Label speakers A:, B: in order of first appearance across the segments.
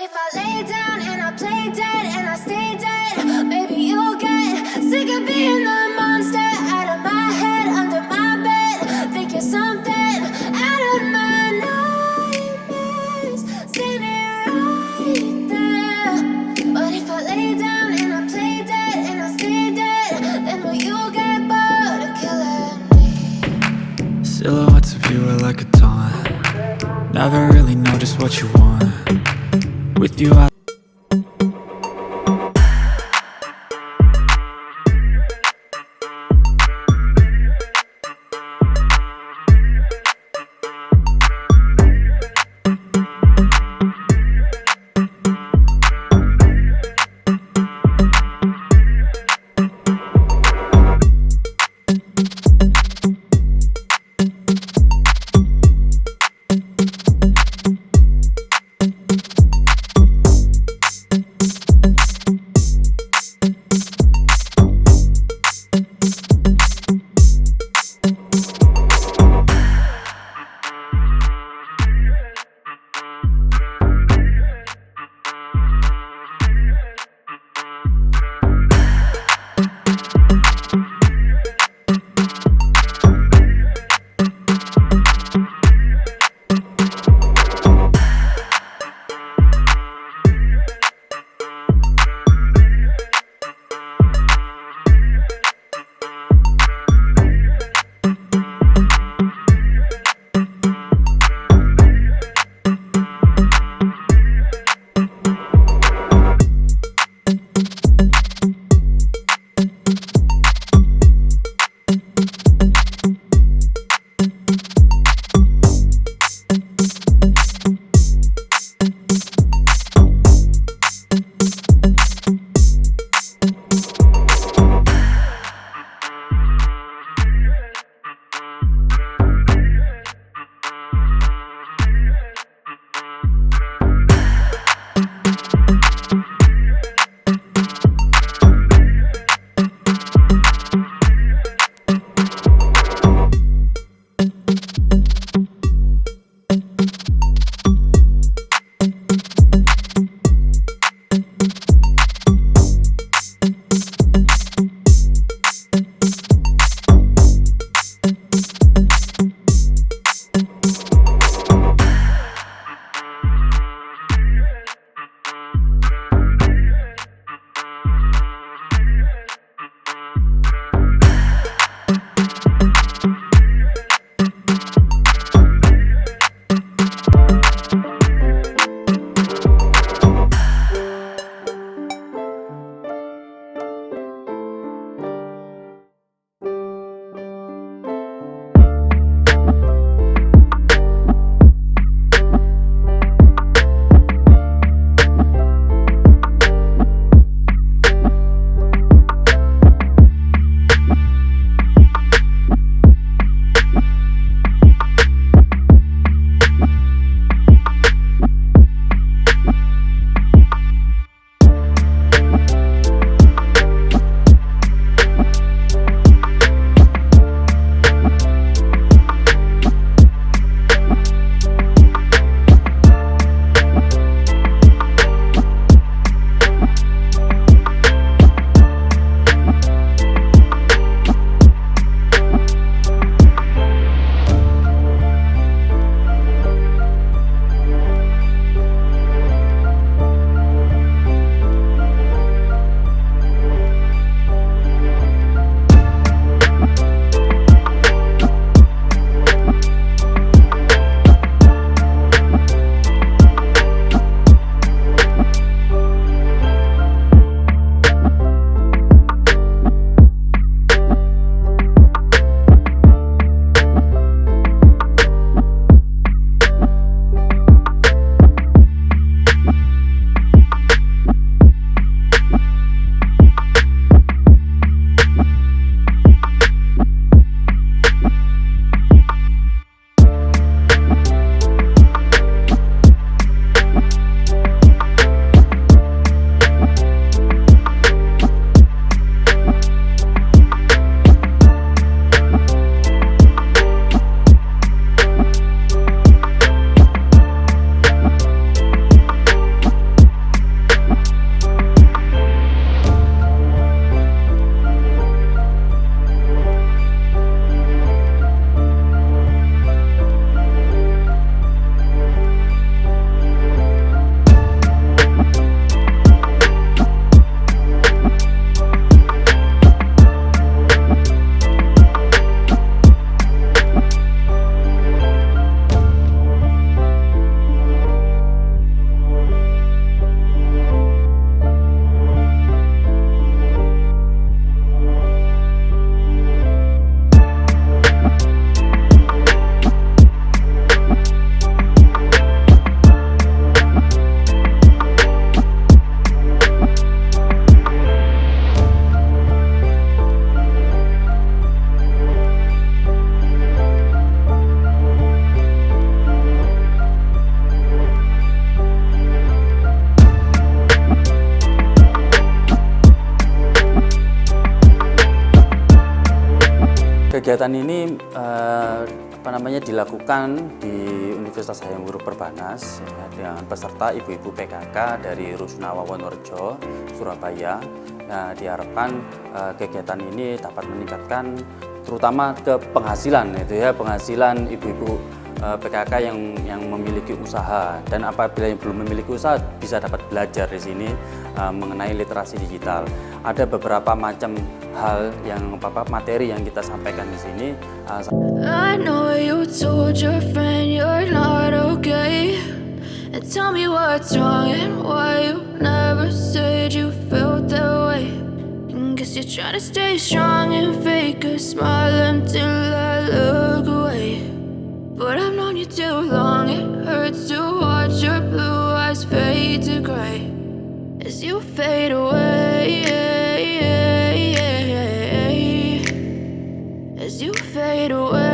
A: if I lay down and I play dead and I stay dead, maybe you'll get sick of being the monster out of my head, under my bed. Think you're something out of my nightmares, standing right there. But if I lay down and I play dead and I stay dead, then will you get bored of killing me?
B: Silhouettes of you are like a taunt. Never really know just what you want. With you I
C: Kegiatan ini dilakukan di Universitas Hayam Wuruk Perbanas ya, dengan peserta ibu-ibu PKK dari Rusunawa Wonorejo, Surabaya. Nah, diharapkan kegiatan ini dapat meningkatkan terutama ke penghasilan penghasilan ibu-ibu PKK yang memiliki usaha, dan apabila yang belum memiliki usaha bisa dapat belajar di sini mengenai literasi digital. Ada beberapa macam hal yang materi yang kita sampaikan di sini.
A: I know you told your friend you're not okay, and tell me what's wrong and why you never said you felt that way. Guess you're trying to stay strong and fake a smile until I look away. But I've known you too long, it hurts to watch your blue eyes fade to gray as you fade away, as you fade away.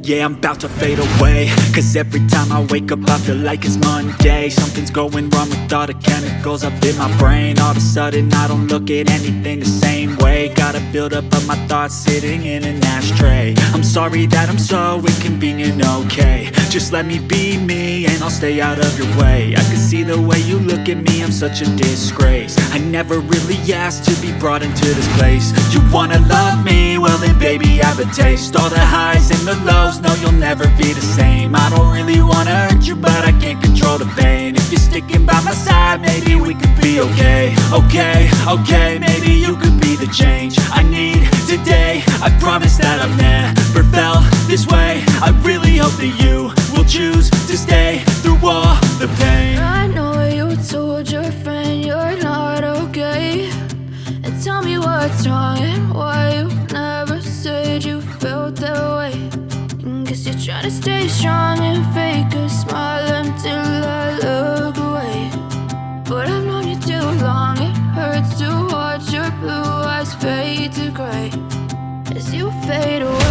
B: Yeah, I'm about to fade away, cause every time I wake up I feel like it's Monday. Something's going wrong with all the chemicals up in my brain. All of a sudden I don't look at anything the same way. Gotta build up of my thoughts sitting in an ashtray. I'm sorry that I'm so inconvenient, okay. Just let me be me and I'll stay out of your way. I can see the way you look at me, I'm such a disgrace. I never really asked to be brought into this place. You wanna love me? Well then baby have a taste. All the highs and the lows, no you'll never be the same. I don't really wanna hurt you but I can't control the pain. If you're sticking by my side maybe we could be okay. Okay, maybe you could be the change I need today. I promise that I've never felt this way. I really hope that you will choose to stay through all the pain.
A: I know you told your friend you're not okay, and tell me what's wrong and why you never said you felt that way. Guess you're trying to stay strong and fake a smile until I look away. But I've known you too long, it hurts to watch your blue eyes fade to gray as you fade away.